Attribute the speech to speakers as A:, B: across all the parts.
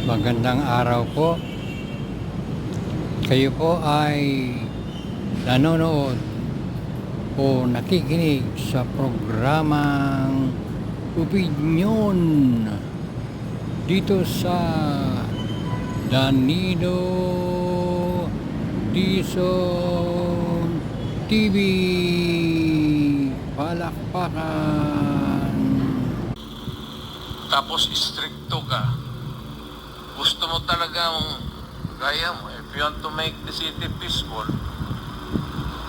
A: Magandang araw po. Kayo po ay nanonood o nakikinig sa programang Opinyon dito sa Danilo Dizon TV. Palakpakan.
B: Tapos stricto ka. Gusto mo talagang kaya mo. If you want to make the city peaceful,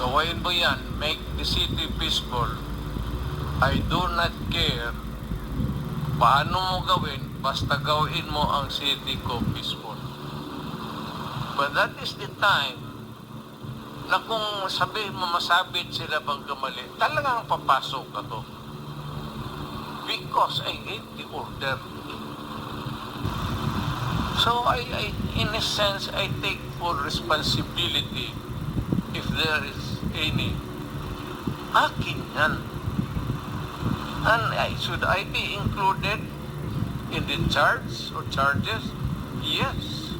B: gawain mo yan. Make the city peaceful. I do not care paano mo gawin, basta gawin mo ang city ko peaceful. But that is the time na kung sabihin mo masabit sila bang gamali, talagang papasok ka to. Because I hate the order. So in a sense, I take full responsibility if there is any. Akin yan. And should I be included in the charge or charges? Yes.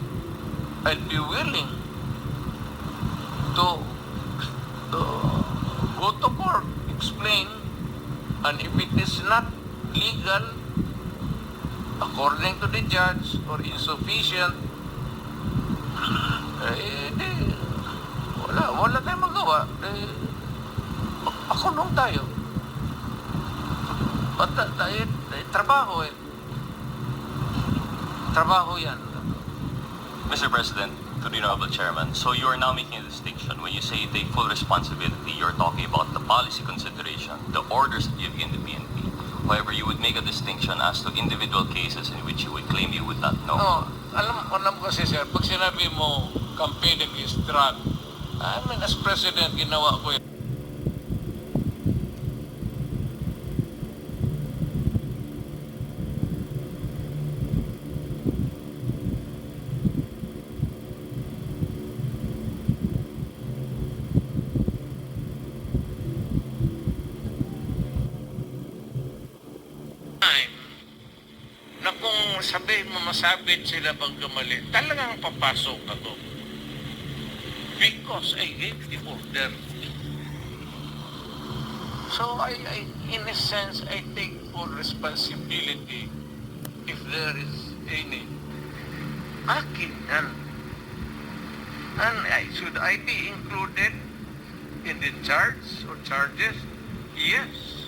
B: I'd be willing to go to court, explain, and if it is not legal, according to the judge, or insufficient, wala tayong magawa. Makulong tayo. At trabaho Trabaho yan.
C: Mr. President, to the Honorable Chairman, so you are now making a distinction. When you say you take full responsibility, you're talking about the policy consideration, the orders that you've given the PNP. However, you would make a distinction as to individual cases in which you would claim you would not know.
B: No, alam ko kasi sir, pag sinabi mo campaign against drug, I mean, as president, ginawa ko yun. Na kung sabihin mo masabit sila bang gamali, talagang papasok ka to. Because I hate the order. So in a sense, I take full responsibility if there is any. Akin yan. And should I be included in the charge or charges? Yes.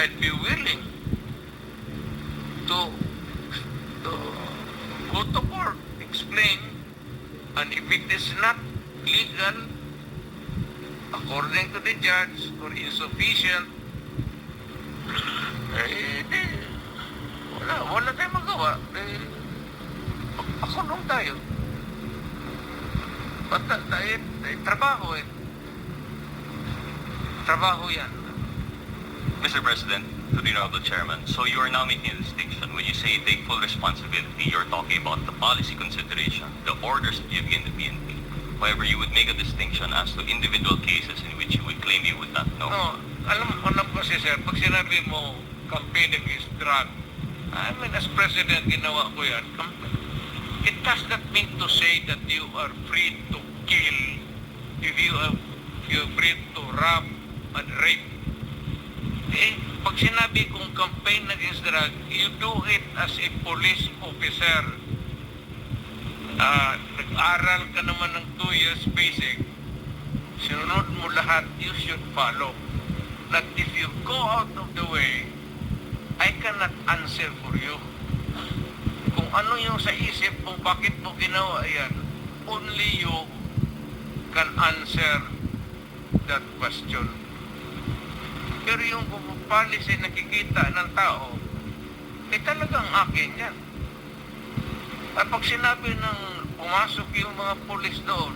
B: I'd be willing to go to court, explain, and if it is not legal, according to the judge, or insufficient, wala tayong magawa. Makulong tayo. But trabaho Trabaho yan.
C: Mr. President, to the Honorable Chairman, so you are now making a distinction. When you say you take full responsibility, you're talking about the policy consideration, the orders that you've given the PNP. However, you would make a distinction as to individual cases in which you would claim you would not know.
B: No, alam ko kasi sir, pag sinabi mo campaign against drug, I mean, as president, ginawa ko yan. It does not mean to say that you are free to kill, if you're free to rob and rape. Pag sinabi kong campaign against drug, you do it as a police officer. Nag-aral ka naman ng 2 years basic, sinunod mo lahat, you should follow. That if you go out of the way, I cannot answer for you. Kung ano yung sa isip mo, bakit mo ginawa yan, only you can answer that question. Pero yung policy nakikita ng tao, talagang akin yan. At pag sinabi ng pumasok yung mga pulis doon,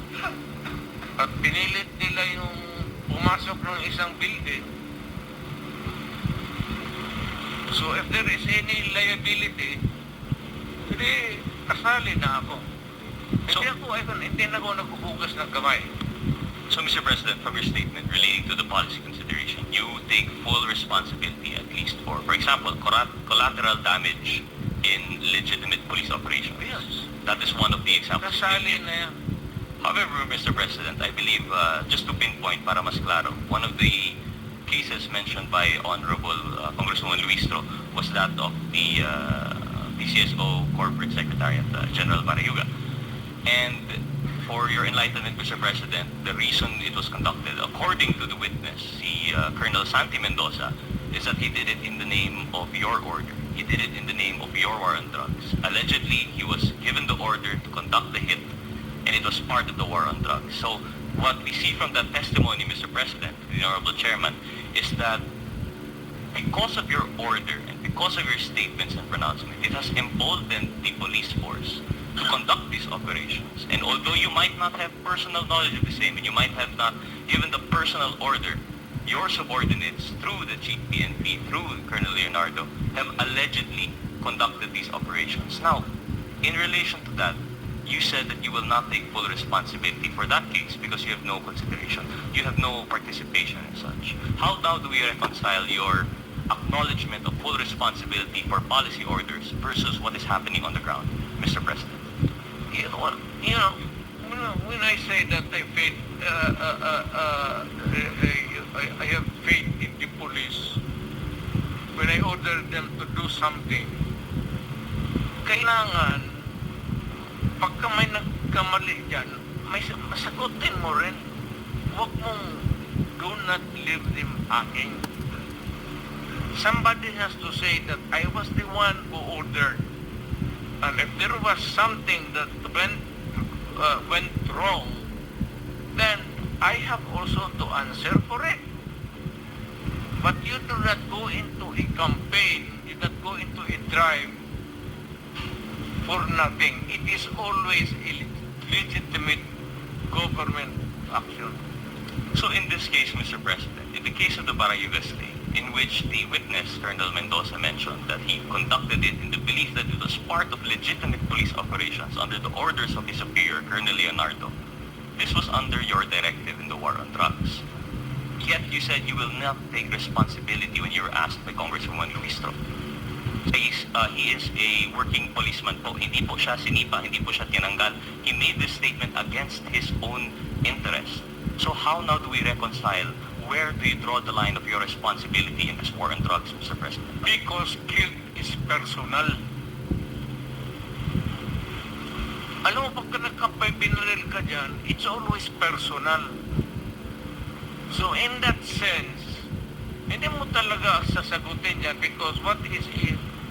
B: at pinilit nila yung pumasok ng isang building, so if there is any liability, hindi kasali na ako. Hindi na ako naghuhugas ng kamay.
C: So, Mr. President, from your statement relating to the policy consideration, you take full responsibility at least for example, collateral damage in legitimate police operations.
B: Yes.
C: That is one of the examples.
B: Kasali na yan.
C: However, Mr. President, I believe, just to pinpoint para mas klaro, one of the cases mentioned by Honorable Congresswoman Luistro was that of the PCSO Corporate Secretariat, General Barayuga. And for your enlightenment, Mr. President, the reason it was conducted, according to the witness, Colonel Santi Mendoza, is that he did it in the name of your order. He did it in the name of your war on drugs. Allegedly, he was given the order to conduct the hit, and it was part of the war on drugs. So what we see from that testimony, Mr. President, the Honorable Chairman, is that because of your order and because of your statements and pronouncement, it has emboldened the police force to conduct these operations. And although you might not have personal knowledge of the same, and you might have not given the personal order, your subordinates, through the Chief PNP, through Colonel Leonardo, have allegedly conducted these operations. Now, in relation to that, you said that you will not take full responsibility for that case because you have no consideration. You have no participation and such. How now do we reconcile your acknowledgement of full responsibility for policy orders versus what is happening on the ground, Mr. President?
B: When I say that I have faith in the police, when I order them to do something, kailangan pagka may nagkamali dyan, masagutin mo rin. Huwag mong do not leave them hanging. Somebody has to say that I was the one who ordered. And if there was something that went wrong, then I have also to answer for it. But you do not go into a campaign, you do not go into a drive for nothing. It is always a legitimate government action.
C: So in this case, Mr. President, in the case of the Barayuga stay, in which the witness, Colonel Mendoza, mentioned that he conducted it in the belief that it was part of legitimate police operations under the orders of his superior, Colonel Leonardo, this was under your directive in the war on drugs. Yet you said you will not take responsibility when you were asked by Congresswoman Luistro. He is a working policeman po. Hindi po siya sinipa, hindi po siya tinanggal. He made this statement against his own interest. So how now do we reconcile? Where do you draw the line of your responsibility in this war on drugs, Mr. President?
B: Because guilt is personal. Alam mo, pagka nagkampay binaril ka dyan, it's always personal. So in that sense, hindi mo talaga sasagutin yan because what is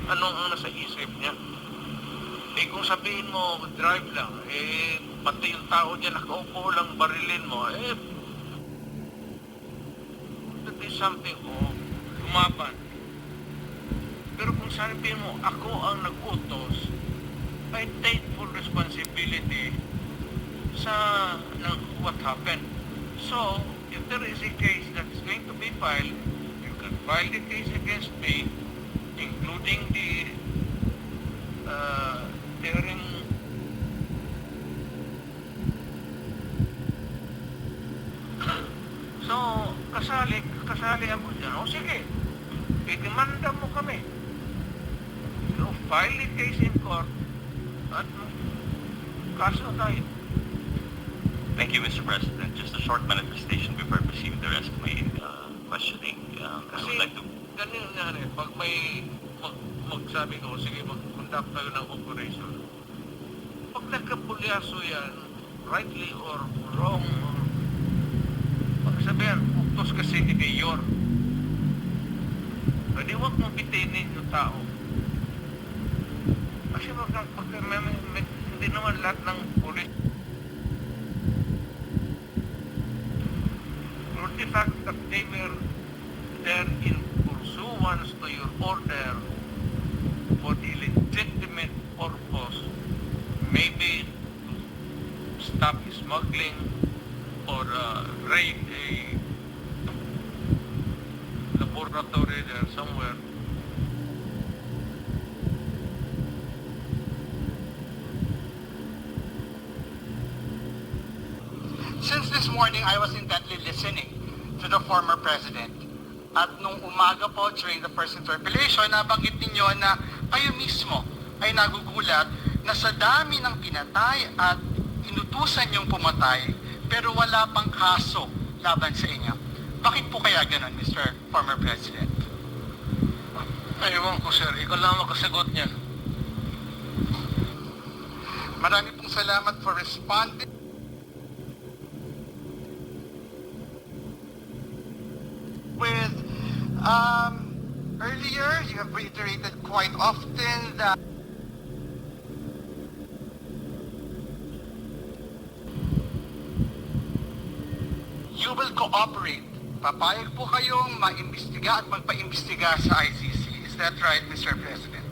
B: anong ang nasa isip niya? Eh kung sabihin mo, drive lang, pati yung tao dyan nakaupo lang, barilin mo, to be something, lumaban. Pero kung sabihin mo, ako ang nag-utos, I take full responsibility sa what happened. So, if there is a case that is going to be filed, you can file the case against me, including the hearing. So, kasali ako dyan. O sige, idemanda mo kami. So, file the case in court at kaso tayo.
C: Thank you, Mr. President. Just a short manifestation before I proceed with the rest of my questioning. I
B: Kasi
C: would like to...
B: ganun nga rin, pag may magsabi ko, sige, mag-conduct tayo ng operation. Pag nagkapulyaso yan, rightly or wrong, pagsabihan, uktos kasi ni Mayor. Pwede huwag mong bitinin yung tao. Kasi hindi naman lahat ng pulis. For the fact that they were there in pursuance to your order for the legitimate purpose, maybe to stop smuggling or raid a laboratory there somewhere.
D: Since this morning, I was intently listening to the former president. At nung umaga po, during the first interpellation, nabanggit ninyo na kayo mismo ay nagugulat na sa dami ng pinatay at inutusan niyong pumatay pero wala pang kaso laban sa inyo. Bakit po kaya ganun, Mr. Former President?
B: Ewan ko, sir. Ikaw lang makasagot niyan.
D: Marami pong salamat for responding. With earlier, you have reiterated quite often that you will cooperate. Papayag po kayong maimbestiga at magpaimbestiga sa ICC. Is that right, Mr. President?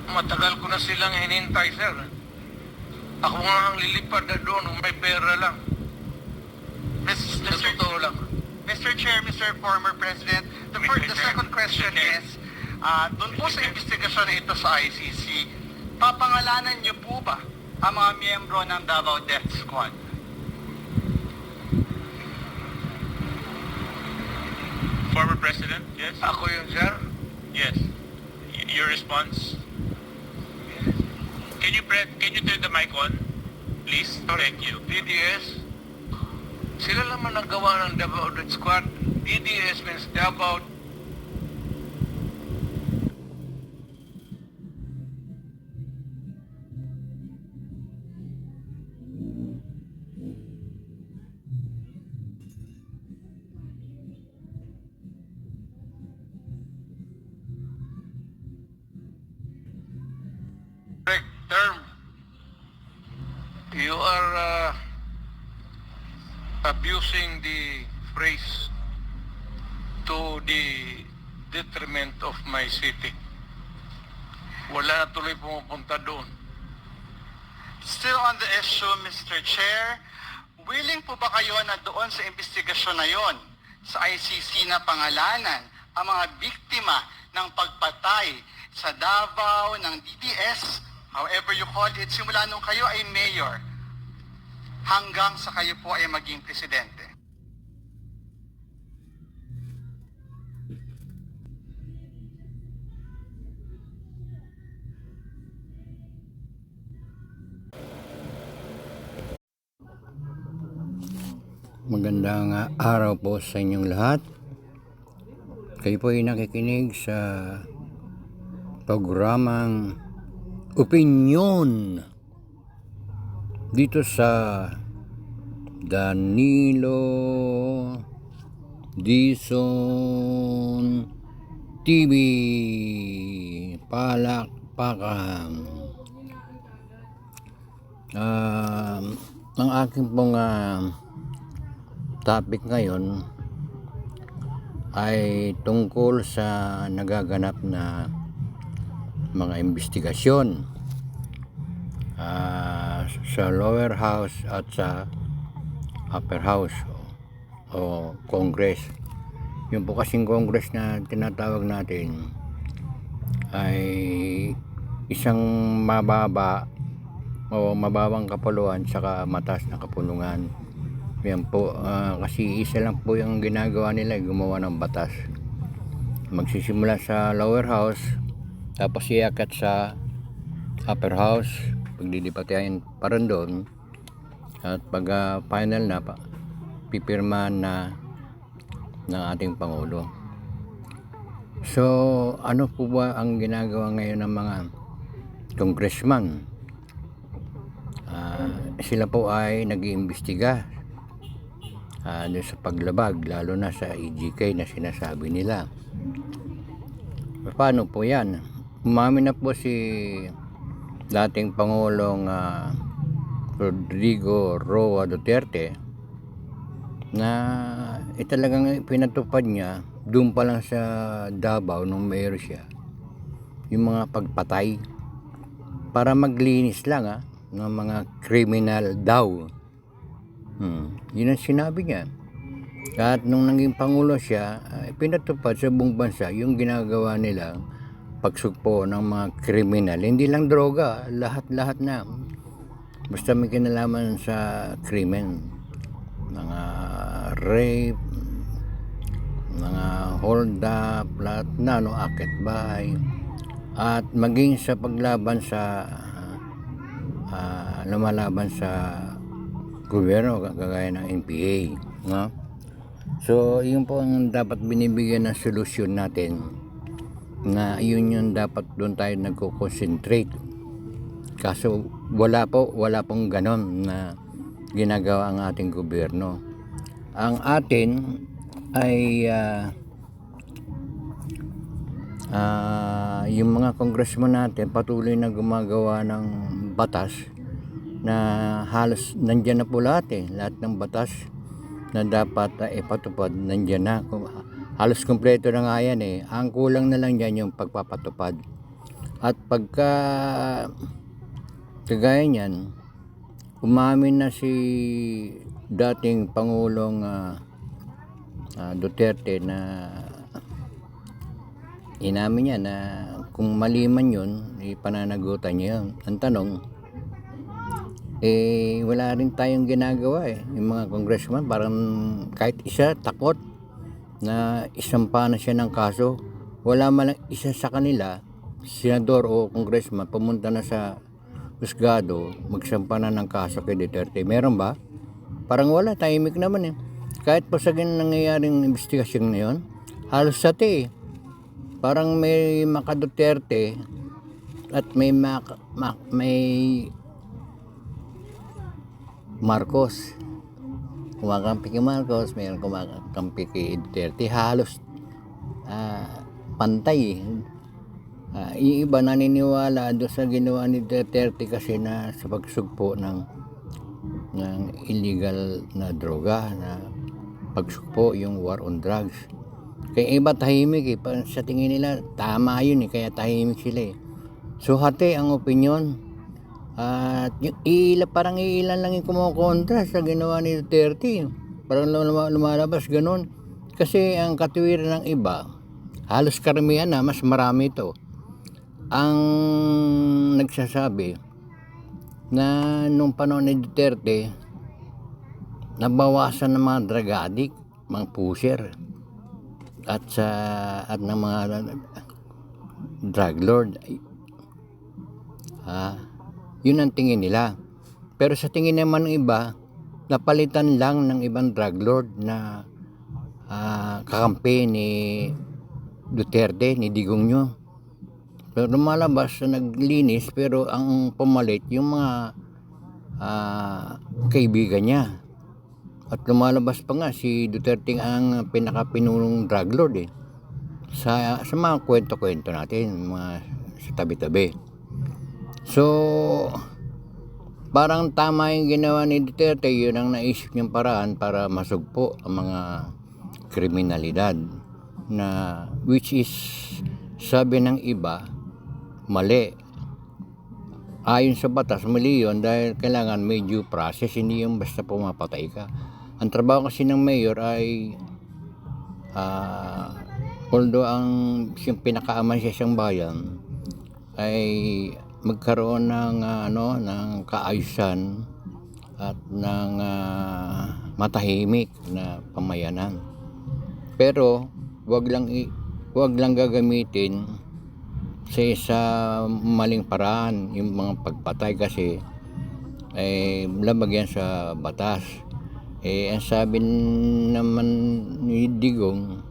B: Matagal ko na silang hinintay, sir. Ako nga ang lilipad na doon kung may pera lang. Sa totoo lang.
D: Mr. Chair, Mr. Former President, the second question is, doon po sa investigasyon na ito sa ICC, papangalanan niyo po ba ang mga miyembro ng Davao Death Squad?
E: Former President, yes?
B: Ako yun, sir.
E: Yes. Your response? Can you turn the mic on? Please? Thank you.
B: DDS, sila naman ang gawa ng Davao Death Squad. DDS means Davao. Correct term. You are abusing the phrase to the detriment of my city. Wala na tuloy pumupunta doon.
D: Still on the issue, Mr. Chair, willing po ba kayo na doon sa investigasyon na yon sa ICC na pangalanan ang mga biktima ng pagpatay sa Davao ng DDS, however you call it, simula nung kayo ay mayor hanggang sa kayo po ay maging presidente?
A: Magandang araw po sa inyong lahat. Kayo po ay nakikinig sa programang Opinyon dito sa Danilo Dizon TV. Palakpakan. Ang aking pong topic ngayon ay tungkol sa nagaganap na mga investigasyon sa lower house at sa upper house o Congress. Yung po kasing Congress na tinatawag natin ay isang mababa o mababang kapuluan saka mataas na kapulungan. Yan po, kasi isa lang po yung ginagawa nila, gumawa ng batas. Magsisimula sa lower house, tapos iakyat sa upper house, pagdidipatayin pa rin doon, at pag final na, pipirmahan na ng ating Pangulo. So, ano po ba ang ginagawa ngayon ng mga congressman? Sila po ay nag-iimbestiga sa paglabag, lalo na sa EJK na sinasabi nila. Paano po yan? Umamin na po si dating Pangulong Rodrigo Roa Duterte na talagang pinatupad niya doon pa lang sa Davao nung mayor siya, yung mga pagpatay para maglinis lang ng mga criminal daw. Yun ang sinabi niya. At nung naging Pangulo siya, pinatupad sa buong bansa yung ginagawa nila pagsugpo ng mga kriminal. Hindi lang droga, lahat-lahat na. Basta may kinalaman sa krimen. Mga rape, mga hold up, lahat na, akit bahay. at maging sa paglaban sa lumalaban sa gobyerno kagaya ng NPA, no? So yun po ang dapat binibigyan ng solusyon natin, na yun yung dapat doon tayo nagko-concentrate. Kaso wala pong ganon na ginagawa ang ating gobyerno. Ang atin ay yung mga congressman natin patuloy na gumagawa ng batas na halos nandyan na po lahat ng batas na dapat ipatupad nandyan na, halos kumpleto na nga yan ang kulang na lang dyan yung pagpapatupad. At pagka kagaya niyan, umamin na si dating Pangulong Duterte na inamin niya na kung mali man yun, pananagutan niya yun. Ang tanong, wala rin tayong ginagawa yung mga congressman, parang kahit isa takot na isampa na siya ng kaso. Wala man lang isa sa kanila, senador o congressman, pumunta na sa husgado, magsampa na ng kaso kay Duterte. Meron ba? Parang wala, tahimik naman kahit po sa nangyayaring investigasyon na yun, halos sati parang may maka Duterte at may Marcos, kumakampi kay Marcos, mayroon kumakampi kay Duterte, halos pantay yung iba naniniwala doon sa ginawa ni Duterte kasi na sa pagsugpo ng illegal na droga, na pagsugpo yung war on drugs. Kaya iba tahimik sa tingin nila tama yun kaya tahimik sila So hati ang opinyon. At parang ilan lang yung kumukontra sa ginawa ni Duterte. Parang lumalabas ganun. Kasi ang katuwiran ng iba, halos karamihan na, mas marami ito, ang nagsasabi na nung panahon ni Duterte, nabawasan ng mga drug addict, mga pusher, at ng mga drug lord. Yun ang tingin nila. Pero sa tingin naman ng iba, napalitan lang ng ibang drug lord na kakampi ni Duterte, ni Digongyo. Pero lumalabas na naglinis, pero ang pumalit yung mga kaibigan niya. At lumalabas pa nga si Duterte ang pinakapinulong drug lord sa mga kwento-kwento natin, mga sa tabi-tabi. So parang tama yung ginawa ni Duterte, yun ang naisip niyang paraan para masugpo ang mga kriminalidad, na which is sabi ng iba mali. Ayon sa batas, mali yun dahil kailangan may due process, hindi yung basta pumapatay ka. Ang trabaho kasi ng mayor ay although ang siyang pinakaaman siya siyang bayan, ay magkaroon ng ng kaayusan at ng matahimik na pamayanan. Pero wag lang gagamitin sa maling paraan yung mga pagpatay, kasi labag yan sa batas. Ang sabi naman ni Digong,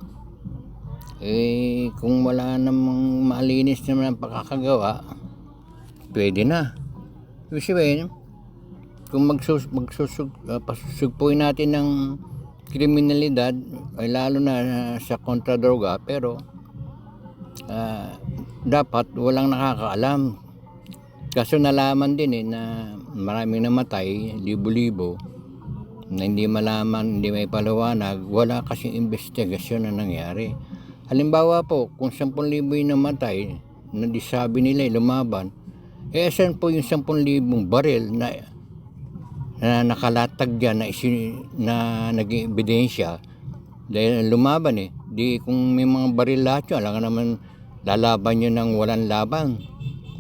A: kung wala namang malinis naman ang pagkakagawa, pwede na. Ibig sabihin, kung pasusugpuin natin ng kriminalidad, ay lalo na sa kontradroga, pero dapat walang nakakaalam. Kaso nalaman din na maraming namatay, libo-libo, na hindi malaman, hindi may paliwanag, wala kasing investigasyon na nangyari. Halimbawa po, kung 10,000 yung namatay, na di sabi nila lumaban, saan po yung 10,000 baril na nakalatag dyan na naging ebidensya dahil lumaban di kung may mga baril lahat yun, alam naman lalaban nyo ng walang laban,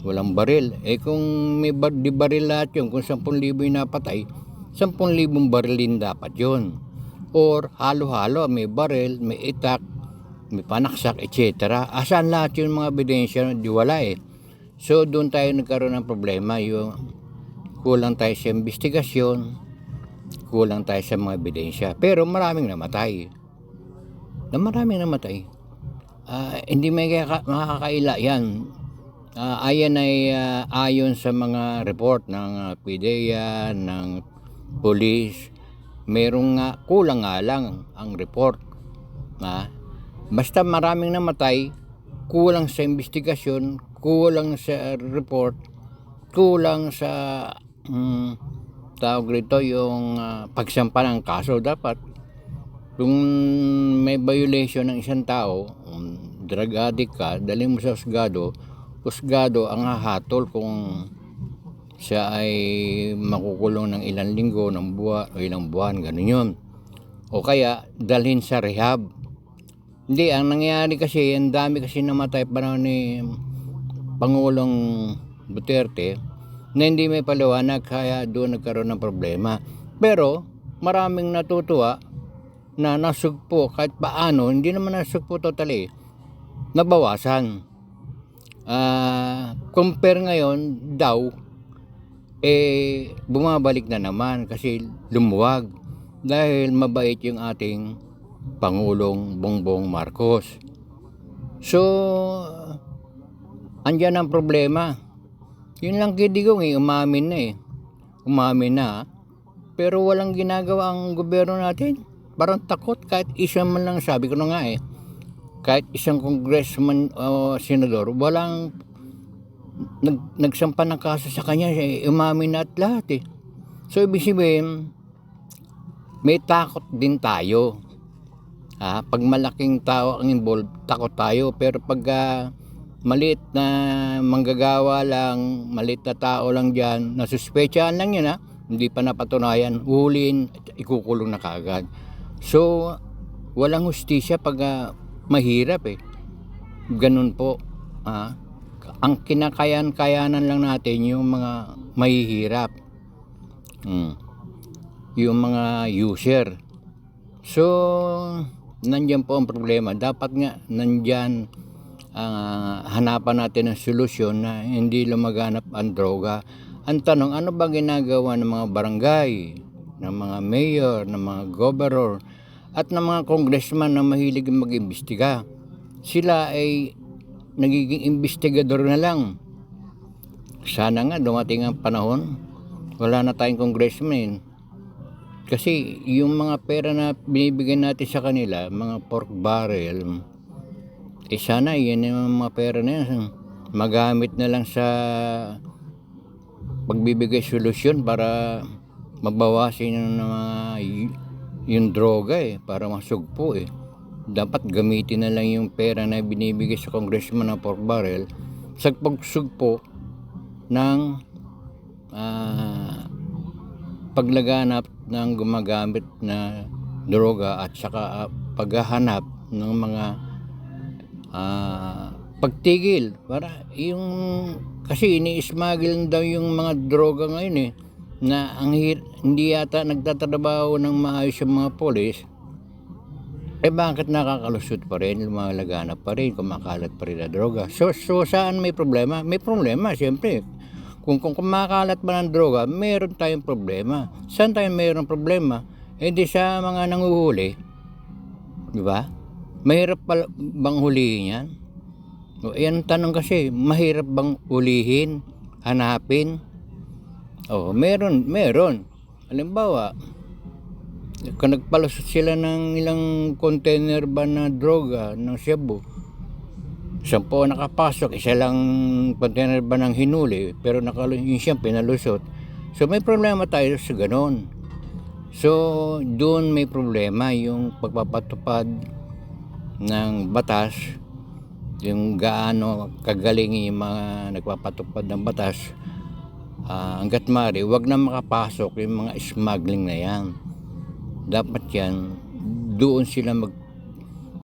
A: walang baril. Kung may di baril lahat yun, kung 10,000 yung napatay, 10,000 barilin dapat yun. Or halo-halo, may baril, may itak, may panaksak, etc. Asan lahat yung mga ebidensya? Di wala eh. So doon tayo nagkaroon ng problema, yung kulang tayo sa investigasyon, kulang tayo sa mga ebidensya. Pero maraming namatay. Hindi may makakaila yan. Ayan ay ayon sa mga report ng PIDEA, ng police. Merong kulang nga lang ang report. Basta maraming namatay, kulang sa investigasyon, kulang sa report, kulang sa tawag rito yung pagsampa ng kaso. Dapat kung may violation ng isang tao, drug addict ka, dali mo sa husgado ang hahatol kung siya ay makukulong ng ilang linggo, ng buwan, o ilang buwan, ganun yun. O kaya dalhin sa rehab. Hindi, ang nangyayari kasi, ang dami kasi namatay panahon ni Pangulong Duterte na hindi may paliwanag, kaya doon nagkaroon ng problema. Pero maraming natutuwa na nasugpo kahit paano, hindi naman nasugpo totally, nabawasan. Compare ngayon daw, bumabalik na naman kasi lumuwag dahil mabait yung ating Pangulong Bongbong Marcos. So, andyan ang problema. Yun lang kidigong umamin na pero walang ginagawa ang gobyerno natin. Parang takot kahit isa man lang, sabi ko na nga kahit isang congressman o senador, walang nagsampa ng kaso sa kanya, umamin na at lahat So ibig sabihin, may takot din tayo. Pag malaking tao ang involved, takot tayo. Pero pag maliit na manggagawa lang, maliit na tao lang dyan, nasuspetsyahan lang yun hindi pa napatunayan, huliin, ikukulong na kaagad. So walang hustisya pag mahirap ganun po. Ang kinakayan-kayanan lang natin yung mga mahihirap, yung mga user. So nandyan po ang problema. Dapat nga nandyan hanapan natin ng solusyon na hindi lumaganap ang droga. Ang tanong, ano ba ginagawa ng mga barangay, ng mga mayor, ng mga governor at ng mga congressman na mahilig mag-imbestiga? Sila ay nagiging investigador na lang. Sana nga dumating ang panahon, wala na tayong congressman. Kasi yung mga pera na binibigyan natin sa kanila, mga pork barrel, sana yan yung mga pera na yan, magamit na lang sa pagbibigay solusyon para mabawasin yung droga para masugpo Dapat gamitin na lang yung pera na binibigay sa congressman ng pork barrel sa pagsugpo ng paglaganap ng gumagamit na droga at saka paghahanap ng mga pagtigil para yung kasi ini-smuggle daw yung mga droga ngayon na hindi yata nagtatrabaho ng maayos yung mga polis. Bakit nakakalusot pa rin, lumalaganap pa rin, kumakalat pa rin na droga? So saan may problema? May problema, siyempre. Kung kumakalat ba ng droga, meron tayong problema. Saan tayo meron problema? Di sa mga nanguhuli. Di ba? Mahirap bang hulihin yan? Yan tanong kasi, mahirap bang ulihin, hanapin? Meron. Halimbawa, kung nagpalusot sila ng ilang container ba na droga ng Cebu, 10 nakapasok, isa lang container ba ng hinuli, pero yung siyang pinalusot. So may problema tayo sa ganon. So doon may problema yung pagpapatupad ng batas, yung gaano kagaling yung mga nagpapatupad ng batas. Hanggat maaari, wag na makapasok yung mga smuggling na yan. Dapat yan, doon sila